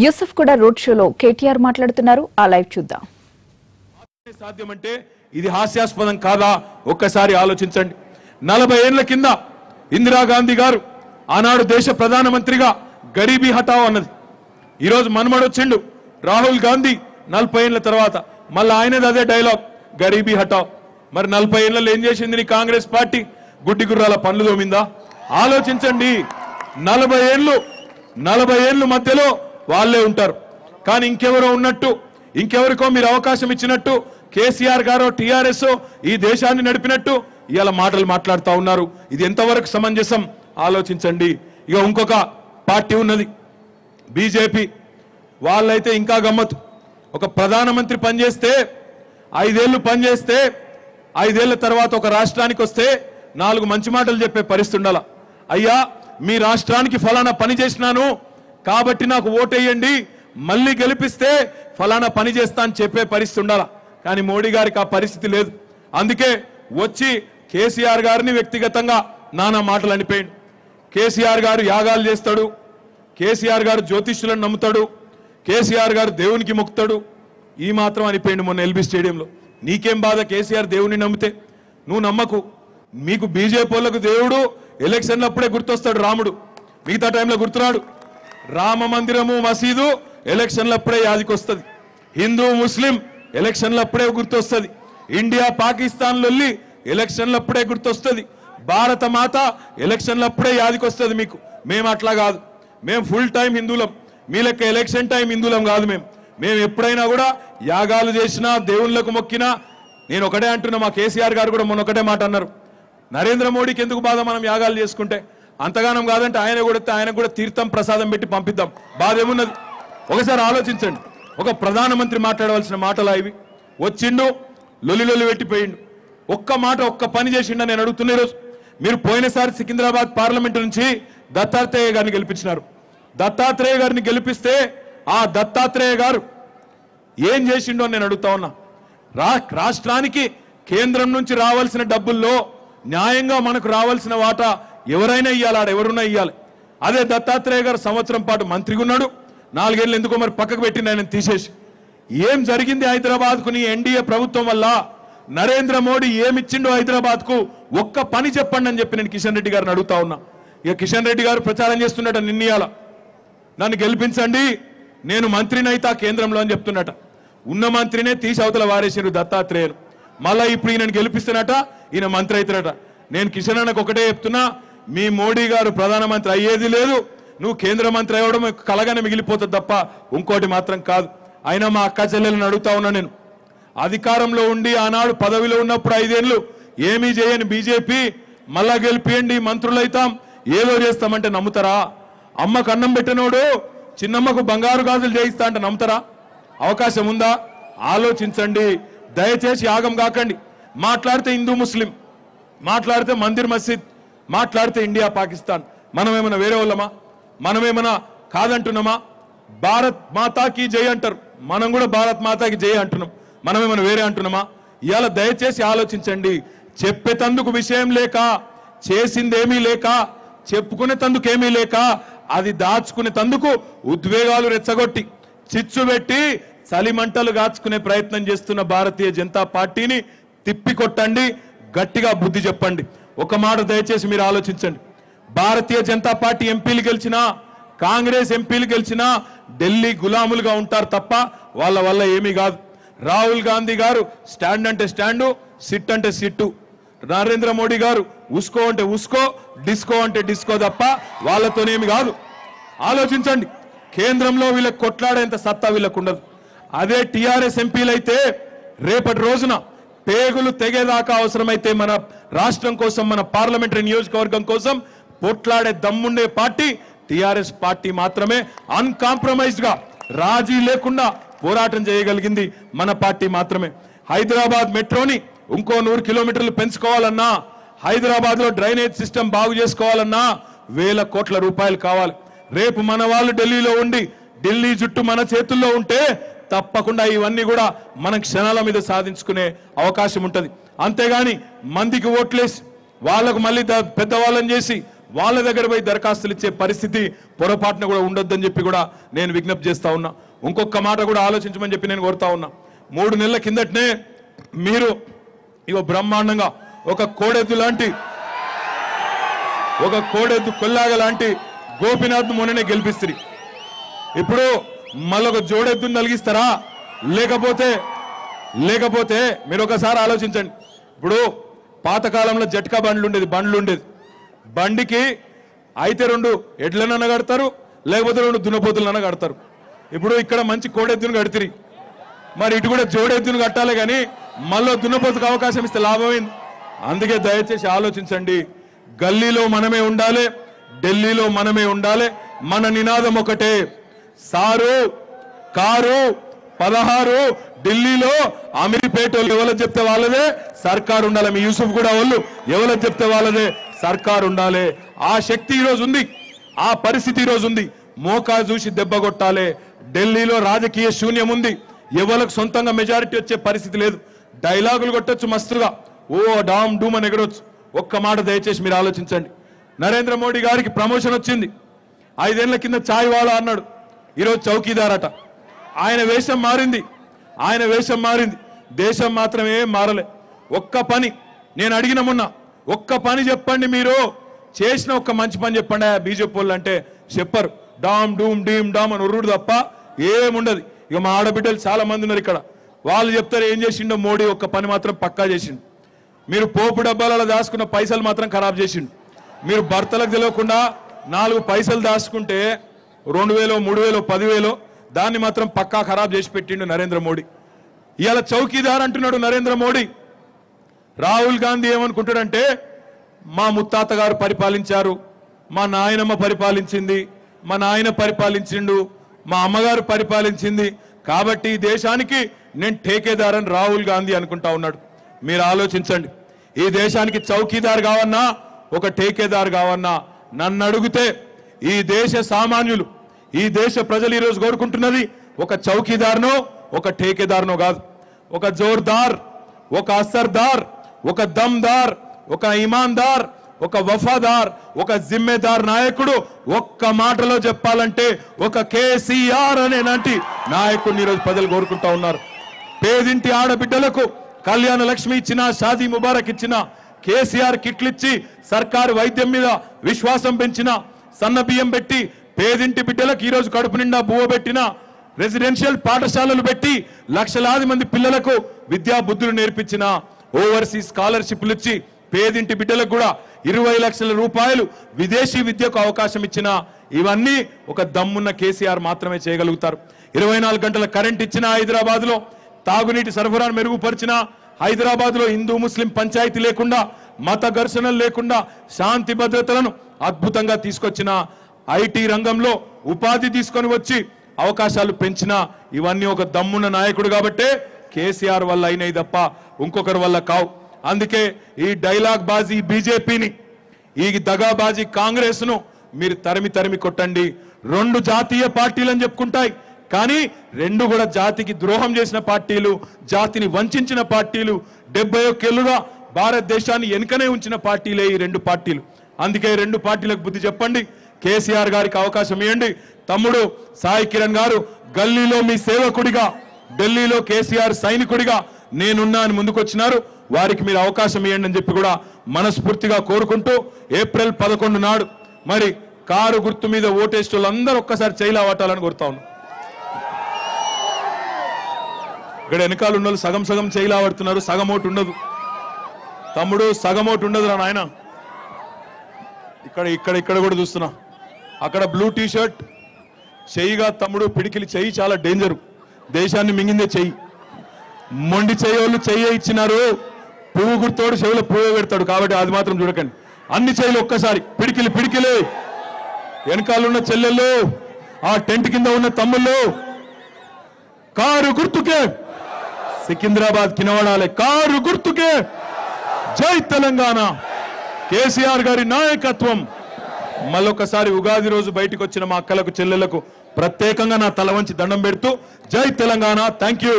యూసుఫ్ కూడా రోడ్ షోలో కేటీఆర్ మాట్లాడుతున్నారు. ఆ లైవ్ చూద్దాం. సాధ్యమంటే ఇది హాస్యాస్పదం కాదా? ఒక్కసారి ఆలోచించండి. 40 ఏళ్ల కింద ఇందిరాగాంధీ గారు ఆనాడు దేశ ప్రధానమంత్రిగా గరీబీ హటావ్ అన్నది. ఈరోజు మనమడొచ్చిండు రాహుల్ గాంధీ 40 ఏళ్ల తర్వాత మళ్ళీ ఆయనది అదే డైలాగ్ గరీబీ హటావ్. మరి 40 ఏళ్లలో ఏం చేసింది నీ కాంగ్రెస్ పార్టీ? గుడ్డి గుర్రాల పనులు తోమిందా? ఆలోచించండి. 40 ఏళ్ళు మధ్యలో వాళ్ళే ఉంటారు. కానీ ఇంకెవరో ఉన్నట్టు, ఇంకెవరికో మీరు అవకాశం ఇచ్చినట్టు, కేసీఆర్ గారో టీఆర్ఎస్ ఈ దేశాన్ని నడిపినట్టు ఇవాళ మాటలు మాట్లాడుతూ ఉన్నారు. ఇది ఎంతవరకు సమంజసం ఆలోచించండి. ఇక ఇంకొక పార్టీ ఉన్నది బీజేపీ. వాళ్ళైతే ఇంకా గమ్మత్తు. ఒక ప్రధానమంత్రి పనిచేస్తే 5 ఏళ్ళు పనిచేస్తే 5 ఏళ్ల తర్వాత ఒక రాష్ట్రానికి వస్తే 4 మంచి మాటలు చెప్పే పరిస్థితి ఉండాల. అయ్యా మీ రాష్ట్రానికి ఫలానా పని చేసినాను కాబట్టి నాకు ఓటేయండి, మళ్ళీ గెలిపిస్తే ఫలానా పని చేస్తా అని చెప్పే పరిస్థితి ఉండాల. కానీ మోడీ గారికి ఆ పరిస్థితి లేదు. అందుకే వచ్చి కేసీఆర్ గారిని వ్యక్తిగతంగా నానా మాటలు అనిపోయాడు. కేసీఆర్ గారు యాగాలు చేస్తాడు, కేసీఆర్ గారు జ్యోతిష్యులను నమ్ముతాడు, కేసీఆర్ గారు దేవునికి మొక్కుతాడు, ఈ మాత్రం అనిపోయాడు మొన్న ఎల్బీ స్టేడియంలో. నీకేం బాధ కేసీఆర్ దేవుని నమ్మితే? నువ్వు నమ్మకు. మీకు బీజేపీ వాళ్ళకు దేవుడు ఎలక్షన్లప్పుడే గుర్తొస్తాడు రాముడు, మిగతా టైంలో గుర్తురాడు. రామ మందిరము మసీదు ఎలక్షన్లప్పుడే యాదికొస్తుంది. హిందూ ముస్లిం ఎలక్షన్లప్పుడే గుర్తొస్తుంది. ఇండియా పాకిస్తాన్ లొల్లి ఎలక్షన్లప్పుడే గుర్తొస్తుంది. భారత మాత ఎలక్షన్లప్పుడే యాదికొస్తుంది మీకు. మేము అట్లా కాదు, మేము ఫుల్ టైం హిందువులం. మీ లెక్క ఎలక్షన్ టైం హిందువులం కాదు. మేము ఎప్పుడైనా కూడా యాగాలు చేసినా దేవుళ్ళకు మొక్కినా, నేను ఒకటే అంటున్నా, మా కేసీఆర్ గారు కూడా మొన్న ఒకటే మాట అన్నారు, నరేంద్ర మోడీకి ఎందుకు బాధ మనం యాగాలు చేసుకుంటే? అంతగానం కాదంటే ఆయన కూడా తీర్థం ప్రసాదం పెట్టి పంపిద్దాం, బాధ ఏమున్నది? ఒకసారి ఆలోచించండి. ఒక ప్రధానమంత్రి మాట్లాడవలసిన మాటలా ఇవి? వచ్చిండు లొల్లి పెట్టిపోయిండు. ఒక్క పని చేసిండు. నేను అడుగుతున్నా, ఈరోజు మీరు పోయినసారి సికింద్రాబాద్ పార్లమెంట్ నుంచి దత్తాత్రేయ గారిని గెలిపించినారు. దత్తాత్రేయ గారిని గెలిపిస్తే ఆ దత్తాత్రేయ గారు ఏం చేసిండో నేను అడుగుతా ఉన్నా. రాష్ట్రానికి కేంద్రం నుంచి రావాల్సిన డబ్బుల్లో న్యాయంగా మనకు రావాల్సిన వాటా ఎవరైనా ఇవ్వాలి, ఎవరున్నా ఇవ్వాలి. అదే దత్తాత్రేయ గారు సంవత్సరం పాటు మంత్రిగా ఉన్నాడు. 4 ఏళ్ళు ఎందుకో మరి పక్కకు పెట్టింది ఆయన తీసేసి. ఏం జరిగింది హైదరాబాద్కు నీ ఎన్డీఏ ప్రభుత్వం వల్ల? నరేంద్ర మోడీ ఏమిచ్చిండో హైదరాబాద్కు? ఒక్క పని చెప్పండి అని చెప్పి నేను కిషన్ రెడ్డి గారిని అడుగుతా ఉన్నా. ఇక కిషన్ రెడ్డి గారు ప్రచారం చేస్తున్నట, నిన్నయాల నన్ను గెలిపించండి నేను మంత్రిని అయితే కేంద్రంలో అని చెప్తున్నట. ఉన్న మంత్రినే తీసి అవతల వారేసారు దత్తాత్రేయులు. మళ్ళా ఇప్పుడు ఈయనను గెలిపిస్తున్నట, ఈయన మంత్రి అవుతున్నట. నేను కిషన్ అన్నకు ఒకటే చెప్తున్నా, మీ మోడీ గారు ప్రధానమంత్రి అయ్యేది లేదు, నువ్వు కేంద్ర మంత్రి అవ్వడం కలగానే మిగిలిపోతుంది తప్ప ఇంకోటి మాత్రం కాదు. అయినా మా అక్క చెల్లెలను అడుగుతా ఉన్నా, నేను అధికారంలో ఉండి ఆనాడు పదవిలో ఉన్నప్పుడు 5 ఏళ్ళు ఏమీ చేయని బీజేపీ మళ్ళా గెలిపియండి మంత్రులైతాం ఏదో చేస్తామంటే నమ్ముతారా? అమ్మకు అన్నం పెట్టినోడు చిన్నమ్మకు బంగారు గాజులు చేయిస్తా అంటే నమ్ముతారా? అవకాశం ఉందా? ఆలోచించండి. దయచేసి యాగం కాకండి. మాట్లాడితే హిందూ ముస్లిం, మాట్లాడితే మందిర్ మసీద్, మాట్లాడితే ఇండియా పాకిస్తాన్. మనమేమన్నా వేరే వాళ్ళమా? మనమేమన్నా కాదంటున్నామా? భారత్ మాతాకి జై అంటారు, మనం కూడా భారత్ మాతాకి జై అంటున్నాం. మనమేమన్నా వేరే అంటున్నామా? ఇవాళ దయచేసి ఆలోచించండి. చెప్పేతందుకు విషయం లేక, చేసిందేమీ లేక, చెప్పుకునే తందుకేమీ లేక, అది దాచుకునే తందుకు ఉద్వేగాలు రెచ్చగొట్టి చిచ్చు పెట్టి చలిమంటలు కాచుకునే ప్రయత్నం చేస్తున్న భారతీయ జనతా పార్టీని తిప్పికొట్టండి, గట్టిగా బుద్ధి చెప్పండి. ఒక మాట దయచేసి మీరు ఆలోచించండి. భారతీయ జనతా పార్టీ ఎంపీలు గెలిచినా, కాంగ్రెస్ ఎంపీలు గెలిచినా ఢిల్లీ గులాములుగా ఉంటారు తప్ప వాళ్ళ వల్ల ఏమీ కాదు. రాహుల్ గాంధీ గారు స్టాండ్ అంటే స్టాండు, సిట్ అంటే సిట్టు. నరేంద్ర మోడీ గారు ఉస్కో అంటే ఉస్కో, డిస్కో అంటే డిస్కో తప్ప వాళ్ళతోనేమి కాదు. ఆలోచించండి. కేంద్రంలో వీళ్ళకి కొట్లాడేంత సత్తా వీళ్ళకు ఉండదు. అదే టీఆర్ఎస్ ఎంపీలైతే రేపటి రోజున పేగులు తెగేదాకా అవసరమైతే మన రాష్ట్రం కోసం, మన పార్లమెంటరీ నియోజకవర్గం కోసం పోట్లాడే దమ్ముండే పార్టీ టీఆర్ఎస్ పార్టీ మాత్రమే. అన్కాంప్రమైజ్డ్ గా రాజీ లేకుండా పోరాటం చేయగలిగింది మన పార్టీ మాత్రమే. హైదరాబాద్ మెట్రోని ఇంకో 100 కిలోమీటర్లు పెంచుకోవాలన్నా, హైదరాబాద్ లో డ్రైనేజ్ సిస్టమ్ బాగు చేసుకోవాలన్నా వేల కోట్ల రూపాయలు కావాలి. రేపు మన వాళ్ళు ఢిల్లీలో ఉండి ఢిల్లీ జుట్టు మన చేతుల్లో ఉంటే తప్పకుండా ఇవన్నీ కూడా మన క్షణాల మీద సాధించుకునే అవకాశం ఉంటుంది. అంతేగాని మందికి ఓట్లేసి వాళ్ళకు మళ్ళీ పెద్దవాళ్ళని చేసి వాళ్ళ దగ్గర పోయి దరఖాస్తులు ఇచ్చే పరిస్థితి పొరపాటున కూడా ఉండొద్దని చెప్పి కూడా నేను విజ్ఞప్తి చేస్తా ఉన్నా. ఇంకొక మాట కూడా ఆలోచించమని చెప్పి నేను కోరుతా ఉన్నా. 3 నెలల కిందటనే మీరు ఇగో బ్రహ్మాండంగా ఒక కోడెద్దు కొల్లాగ లాంటి గోపీనాథ్ మొన్ననే గెలిపిస్తుంది. ఇప్పుడు మళ్ళొక జోడెద్దును నలిగిస్తారా? లేకపోతే మీరు ఒకసారి ఆలోచించండి. ఇప్పుడు పాతకాలంలో జట్కా బండ్లు ఉండేది. బండికి అయితే 2 ఎడ్లనన్నా కడతారు, లేకపోతే 2 దున్నపోతులన్నా కడతారు. ఇప్పుడు ఇక్కడ మంచి కోడెద్దును కడితిరి, మరి ఇటు కూడా జోడెద్దును కట్టాలి. కానీ మళ్ళీ దున్నపోతుకు అవకాశం ఇస్తే లాభమైంది. అందుకే దయచేసి ఆలోచించండి. గల్లీలో మనమే ఉండాలి, ఢిల్లీలో మనమే ఉండాలి. మన నినాదం ఒకటే, సారు కారు 16. ఢిల్లీలో అమీర్పేట వాళ్ళు ఎవరు చెప్తే వాళ్ళదే సర్కారు ఉండాలి. మీ యూసుఫ్ కూడా వాళ్ళు ఎవరు చెప్తే వాళ్ళదే సర్కారు ఉండాలి. ఆ శక్తి ఈరోజు ఉంది, ఆ పరిస్థితి ఈరోజు ఉంది. మోకా చూసి దెబ్బ కొట్టాలి. ఢిల్లీలో రాజకీయ శూన్యం ఉంది, ఎవరికి సొంతంగా మెజారిటీ వచ్చే పరిస్థితి లేదు. డైలాగులు కొట్టొచ్చు మస్తుగా, ఓ డామ్ డూమ్ అని ఎగరొచ్చు. ఒక్క మాట దయచేసి మీరు ఆలోచించండి. నరేంద్ర మోడీ గారికి ప్రమోషన్ వచ్చింది. 5 ఏళ్ల కింద చాయ్ వాలా అన్నాడు, ఈరోజు చౌకీదార్ అట. ఆయన వేషం మారింది, దేశం మాత్రమే మారలే. ఒక్క పని నేను అడిగిన మొన్న, ఒక్క పని చెప్పండి, మీరు చేసిన ఒక్క మంచి పని చెప్పండి బీజేపీ వాళ్ళు అంటే చెప్పరు. డామ్ డూమ్ డీమ్ డామ్ అని ఉర్రుడు తప్ప ఏముండదు. ఇక మా ఆడబిడ్డలు చాలా మంది ఉన్నారు ఇక్కడ, వాళ్ళు చెప్తారు ఏం చేసిండో మోడీ. ఒక్క పని మాత్రం పక్కా చేసిండు. మీరు పోపు డబ్బాలలో దాచుకున్న పైసలు మాత్రం ఖరాబ్ చేసిండు. మీరు భర్తలకు తెలియకుండా 4 పైసలు దాచుకుంటే 2000, 3000, 10,000 దాన్ని మాత్రం పక్కా ఖరాబ్ చేసి పెట్టిండు నరేంద్ర మోడీ. ఇవాళ చౌకీదార్ అంటున్నాడు నరేంద్ర మోడీ. రాహుల్ గాంధీ ఏమనుకుంటాడంటే, మా ముత్తాత గారు పరిపాలించారు, మా నాయనమ్మ పరిపాలించింది, మా నాయన పరిపాలించిండు, మా అమ్మగారు పరిపాలించింది, కాబట్టి ఈ దేశానికి నేను ఠేకేదార్ అని రాహుల్ గాంధీ అనుకుంటా ఉన్నాడు. మీరు ఆలోచించండి, ఈ దేశానికి చౌకీదార్ కావన్నా ఒక ఠేకేదార్ కావన్నా నన్ను అడిగితే ఈ దేశ సామాన్యులు, ఈ దేశ ప్రజలు ఈరోజు కోరుకుంటున్నది ఒక చౌకీదార్నో ఒక ఠేకేదార్నో కాదు. ఒక జోర్దార్, ఒక అసర్దార్, ఒక దమ్దార్, ఒక ఇమాన్దార్, ఒక వఫాదార్, ఒక జిమ్మేదార్ నాయకుడు. ఒక్క మాటలో చెప్పాలంటే ఒక కేసీఆర్ అనేలాంటి నాయకుడిని ఈరోజు ప్రజలు కోరుకుంటా ఉన్నారు. పేదింటి ఆడబిడ్డలకు కళ్యాణ లక్ష్మి ఇచ్చిన, షాదీ ముబారక్ ఇచ్చిన, కేసీఆర్ కిట్లు ఇచ్చి సర్కారు వైద్యం మీద విశ్వాసం పెంచిన, సన్న బియ్యం పెట్టి పేదింటి బిడ్డలకు ఈరోజు కడుపు నిండా బువ్వ పెట్టిన, రెసిడెన్షియల్ పాఠశాలలు పెట్టి లక్షలాది మంది పిల్లలకు విద్యా బుద్ధులు నేర్పించిన, ఓవర్సీస్ స్కాలర్షిప్లు ఇచ్చి పేదింటి బిడ్డలకు కూడా 20 లక్షల రూపాయలు విదేశీ విద్యకు అవకాశం ఇచ్చిన, ఇవన్నీ ఒక దమ్మున్న కేసీఆర్ మాత్రమే చేయగలుగుతారు. 24 గంటల కరెంట్ ఇచ్చిన, హైదరాబాద్ లో తాగునీటి సరఫరాను మెరుగుపరిచిన, హైదరాబాద్ లో హిందూ ముస్లిం పంచాయతీ లేకుండా, మత ఘర్షణలు లేకుండా శాంతి భద్రతలను అద్భుతంగా తీసుకొచ్చిన, ఐటీ రంగంలో ఉపాధి తీసుకొని వచ్చి అవకాశాలు పెంచిన, ఇవన్నీ ఒక దమ్మున్న నాయకుడు కాబట్టే కేసీఆర్ వల్ల అయినాయి తప్ప ఇంకొకరి వల్ల కావు. అందుకే ఈ డైలాగ్ బాజీ బీజేపీని, ఈ దగాబాజీ కాంగ్రెస్ ను మీరు తరిమి కొట్టండి. 2 జాతీయ పార్టీలని చెప్పుకుంటాయి, కానీ 2 కూడా జాతికి ద్రోహం చేసిన పార్టీలు, జాతిని వంచిన పార్టీలు, 71 ఏళ్లుగా భారతదేశాన్ని వెనుకనే ఉంచిన పార్టీలే ఈ 2 పార్టీలు. అందుకే 2 పార్టీలకు బుద్ధి చెప్పండి. కేసీఆర్ గారికి అవకాశం ఇవ్వండి. తమ్ముడు సాయి కిరణ్ గారు గల్లీలో మీ సేవకుడిగా, ఢిల్లీలో కేసీఆర్ సైనికుడిగా నేనున్నా అని ముందుకొచ్చినారు. వారికి మీరు అవకాశం ఇవ్వండి అని చెప్పి కూడా మనస్ఫూర్తిగా కోరుకుంటూ, ఏప్రిల్ 11 నాడు మరి కారు గుర్తు మీద ఓటేసిన వాళ్ళందరూ ఒక్కసారి చేయలావటాలని కోరుతా ఉన్నాం. ఇక్కడ వెనకాల ఉన్న వాళ్ళు సగం చేయలావడుతున్నారు, సగం ఓటు ఉండదు తమ్ముడు, సగం ఓటు ఉండదు రా నాయన. ఇక్కడ కూడా చూస్తున్నా, అక్కడ బ్లూ టీ షర్ట్ చెయ్యిగా తమ్ముడు, పిడికిలి చెయ్యి చాలా డేంజరు, దేశాన్ని మింగిందే చెయ్యి. మొండి చెయ్యోళ్ళు చెయ్యి ఇచ్చినారు, పువ్వు గుర్తోడు చెవులో పువ్వు పెడతాడు, కాబట్టి అది మాత్రం చూడకండి. అన్ని చెయ్యిలు ఒక్కసారి పిడికిలి. వెనకాలన్న చెల్లెళ్ళు, ఆ టెంట్ కింద ఉన్న తమ్ముళ్ళు, కారు గుర్తుకే సికింద్రాబాద్ కినవడాలి, కారు గుర్తుకే జై తెలంగాణ, కేసీఆర్ గారి నాయకత్వం. మళ్ళొకసారి ఉగాది రోజు బయటకు వచ్చిన మా అక్కలకు చెల్లెళ్లకు ప్రత్యేకంగా నా తల వంచి దండం పెడుతూ జై తెలంగాణ. Thank you.